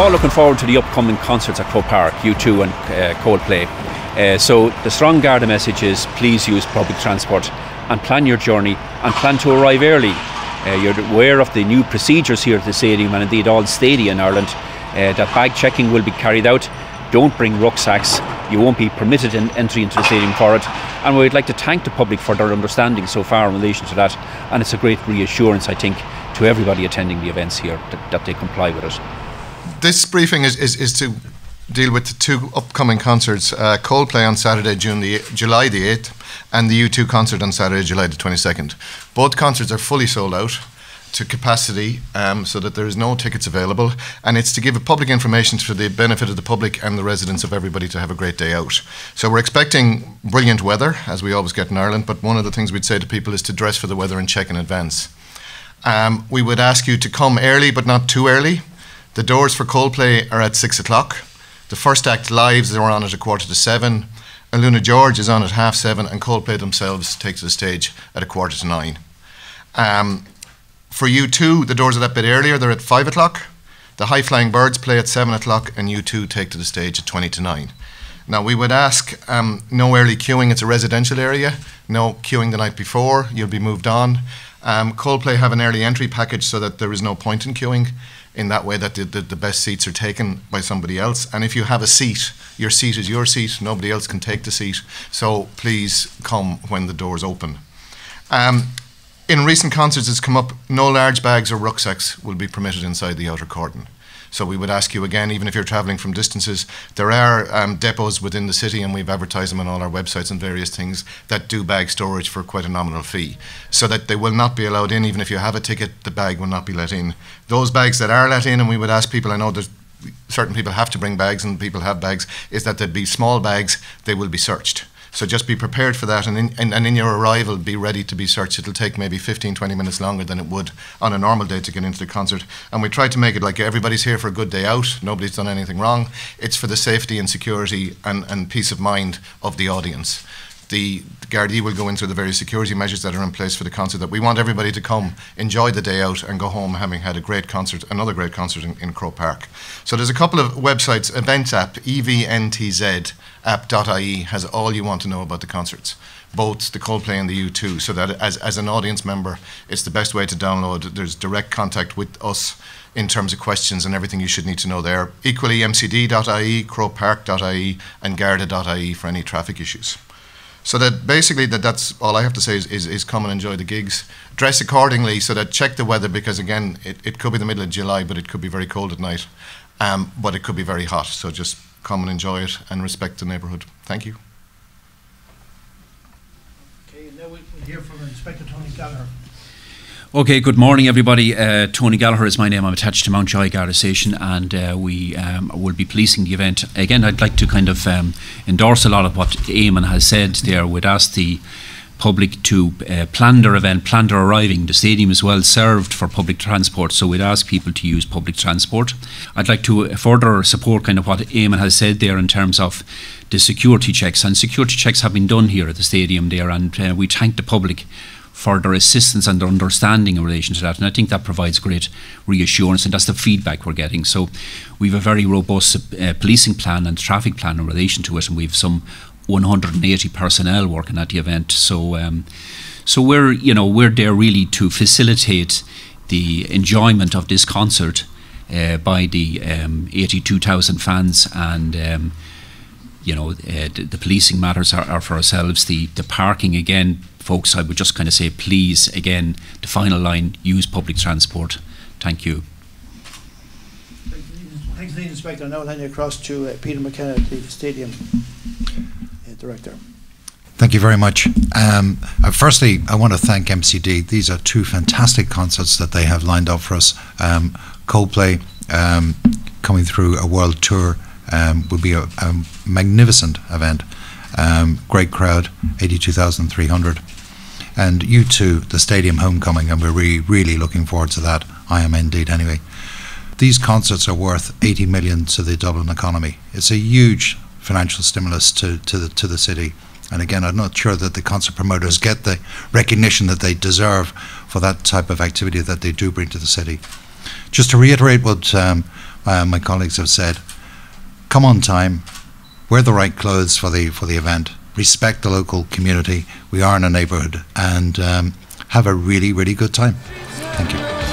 all looking forward to the upcoming concerts at Croke Park, U2 and COLDPLAY. So the strong Garda message is please use public transport and plan your journey and plan to arrive early. You're aware of the new procedures here at the stadium and indeed all stadia in Ireland. That bag checking will be carried out. Don't bring rucksacks. You won't be permitted entry into the stadium for it. And we'd like to thank the public for their understanding so far in relation to that. And it's a great reassurance, I think, to everybody attending the events here that they comply with it. This briefing is to deal with the two upcoming concerts, COLDPLAY on Saturday, July the 8th, and the U2 concert on Saturday, July the 22nd. Both concerts are fully sold out to capacity, so that there is no tickets available, and it's to give a public information for the benefit of the public and the residents of everybody to have a great day out. So we're expecting brilliant weather, as we always get in Ireland, but one of the things we'd say to people is to dress for the weather and check in advance. We would ask you to come early, but not too early. The doors for COLDPLAY are at 6 o'clock. The first act lives are on at 6:45. Luna George is on at 7:30, and COLDPLAY themselves take to the stage at 8:45. For U2, the doors are that bit earlier. They're at 5 o'clock. The High Flying Birds play at 7 o'clock, and U2 take to the stage at 9:20. Now, we would ask no early queuing. It's a residential area. No queuing the night before. You'll be moved on. COLDPLAY have an early entry package so that there is no point in queuing, in that way that the best seats are taken by somebody else. And if you have a seat, your seat is your seat. Nobody else can take the seat. So please come when the doors open. In recent concerts, it's come up, no large bags or rucksacks will be permitted inside the outer curtain. So we would ask you again, even if you're travelling from distances, there are depots within the city, and we've advertised them on all our websites and various things, that do bag storage for quite a nominal fee, so that they will not be allowed in. Even if you have a ticket, the bag will not be let in. Those bags that are let in, and we would ask people, I know there's certain people have to bring bags and people have bags, is that there'd be small bags, they will be searched. So just be prepared for that, and in your arrival, be ready to be searched. It'll take maybe 15-20 minutes longer than it would on a normal day to get into the concert. And we try to make it like everybody's here for a good day out, nobody's done anything wrong. It's for the safety and security and peace of mind of the audience. The Garda will go into the various security measures that are in place for the concert, that we want everybody to come, enjoy the day out and go home having had a great concert, another great concert in Croke Park. So there's a couple of websites. Events app, evntz app.ie has all you want to know about the concerts, both the COLDPLAY and the U2, so that as an audience member, it's the best way to download. There's direct contact with us in terms of questions and everything you should need to know there. Equally, mcd.ie, crokepark.ie and garda.ie for any traffic issues. So that basically that's all I have to say is come and enjoy the gigs. Dress accordingly, so that check the weather, because again, it could be the middle of July, but it could be very cold at night, but it could be very hot. So just come and enjoy it and respect the neighbourhood. Thank you. Okay, now we'll hear from Inspector Tony Gallagher. Okay, good morning everybody. Tony Gallagher is my name. I'm attached to Mountjoy Garda Station, and we will be policing the event. Again, I'd like to kind of endorse a lot of what Eamon has said there. We'd ask the public to plan their event, plan their arriving. The stadium is well served for public transport, so we'd ask people to use public transport. I'd like to further support kind of what Eamon has said there in terms of the security checks, and security checks have been done here at the stadium there, and we thank the public for their assistance and their understanding in relation to that, and I think that provides great reassurance, and that's the feedback we're getting. So we have a very robust policing plan and traffic plan in relation to it, and we have some 180 personnel working at the event. So so we're there really to facilitate the enjoyment of this concert by the 82,000 fans, and the policing matters are for ourselves. The parking, again, folks, I would just kind of say, please, again, the final line, use public transport. Thank you. Thanks, Lead Inspector. Now I'll hand you across to Peter McKenna, the Stadium Director. Thank you very much. Firstly, I want to thank MCD. These are two fantastic concerts that they have lined up for us. COLDPLAY coming through a world tour will be a magnificent event. Great crowd, 82,300. And U2, the stadium homecoming, and we're really looking forward to that. I am indeed anyway. These concerts are worth 80 million to the Dublin economy. It's a huge financial stimulus to the city. And again, I'm not sure that the concert promoters get the recognition that they deserve for that type of activity that they do bring to the city. Just to reiterate what my colleagues have said, come on time, wear the right clothes for the event, respect the local community, we are in a neighbourhood, and have a really, really good time. Thank you.